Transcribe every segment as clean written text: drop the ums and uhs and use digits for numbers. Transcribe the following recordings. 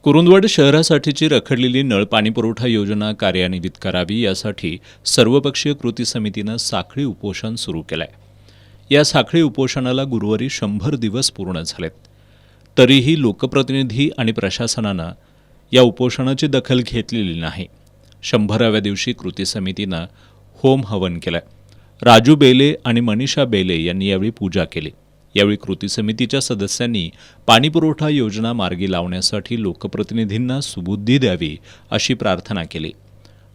कुरुंदवाड शहरासाठीची रखडलेली नळ पाणीपुरवठा योजना कार्यान्वित करावी यासाठी सर्वपक्षीय कृती समितीनं साखळी उपोषण सुरू केलंय। या साखळी उपोषणाला गुरुवारी 100 दिवस पूर्ण झालेत। तरीही लोकप्रतिनिधी आणि प्रशासनानं या उपोषणाची दखल घेतलेली नाही। 100व्या दिवशी कृती समितीनं होम हवन केलंय। राजू बेले आणि मनीषा बेले यांनी यावेळी पूजा केली। यावेळी कृती समितीच्या सदस्यांनी पाणीपुरवठा योजना मार्गी लावण्यासाठी लोकप्रतिनिधींना सुबुद्धी द्यावी अशी प्रार्थना केली।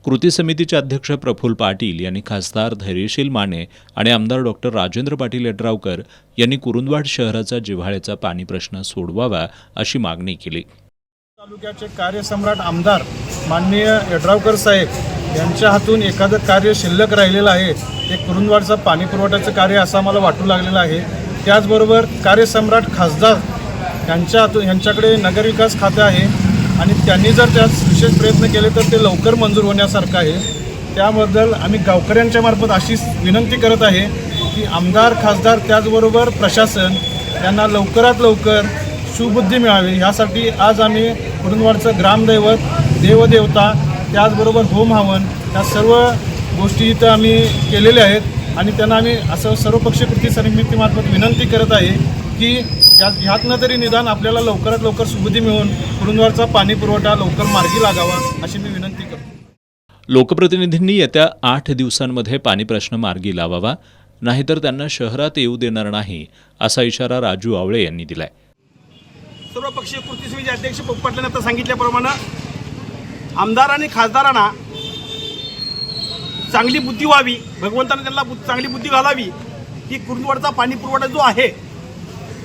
कृती समितीचे अध्यक्ष प्रफुल्ल पाटील यांनी खासदार धैर्यशील माने आणि आमदार डॉक्टर राजेंद्र पाटील यड्रावकर यांनी कुरुंदवाड शहराचा जिव्हाळ्याचा पाणी प्रश्न सोडवावा अशी मागणी केली। तालुक्याचे कार्यसम्राट आमदार माननीय यड्रावकर साहेब यांच्या हातून एखादं कार्य शिल्लक राहिलेलं आहे, ते कुरुंदवाडचं पाणी पुरवठ्याचं कार्य असं आम्हाला वाटू लागलेलं आहे। त्याचबरोबर कार्यसम्राट खासदार यांच्याकडे नगरविकास खाते आहे आणि त्यांनी जर त्यात विशेष प्रयत्न केले तर ते लवकर मंजूर होण्यासारखं आहे। त्याबद्दल आम्ही गावकऱ्यांच्या मार्फत अशी विनंती करत आहे की आमदार खासदार त्याचबरोबर प्रशासन यांना लवकरात लवकर सुबुद्धी मिळावी, यासाठी आज आम्ही कुरुंदवाडचं ग्रामदैवत देवदेवता त्याचबरोबर होम हवन या सर्व गोष्टी इथं आम्ही केलेल्या आहेत आणि त्यांना आम्ही असं सर्वपक्षीय कृती समितीमार्फत विनंती करत आहे की ह्यातनं तरी निदान आपल्याला लवकरात लवकर सुबुद्धी मिळून कुरुंदवाडचा पाणी पुरवठा लवकर मार्गी लागावा अशी मी विनंती करतो। लोकप्रतिनिधींनी येत्या 8 दिवसांमध्ये पाणी प्रश्न मार्गी लावावा, नाहीतर त्यांना शहरात येऊ देणार नाही असा इशारा राजू आवळे यांनी दिलाय। सर्वपक्षीय कृती समितीचे अध्यक्ष पाटलांनी आता सांगितल्याप्रमाणे आमदार आणि खासदारांना चांगली बुद्धी व्हावी, भगवंताने त्यांना चांगली बुद्धी घालावी की कुरुंदवाडचा पाणी पुरवठा जो आहे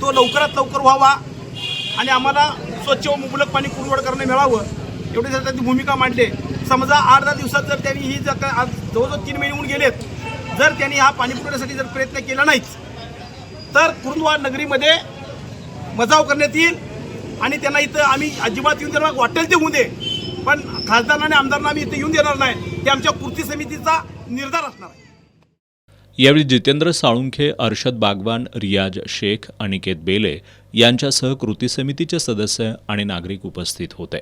तो लवकरात लवकर व्हावा आणि आम्हाला स्वच्छ व मुबलक पाणी कुरुंदवाडकरांना मिळावं एवढी जर त्यांनी भूमिका मांडली। समजा 8-10 दिवसात जर त्यांनी ही जर आज जवळजवळ 3 महिने होऊन गेलेत, जर त्यांनी हा पाणी पुरवठ्यासाठी जर प्रयत्न केला नाहीच तर कुरुंदवाड नगरीमध्ये मजाव करण्यात येईल आणि त्यांना इथं आम्ही अजिबात येऊन देणार, वाटेल ते होऊ दे, पण खासदारांना आणि आमदारांना आम्ही इथं येऊन देणार नाही। ते आमच्या कृती समितीचा निर्धार असणार आहे। यावेळी जितेंद्र साळुंखे, अर्शद बागवान, रियाज शेख, अनिकेत बेले यांच्यासह कृती समितीचे सदस्य आणि नागरिक उपस्थित होते।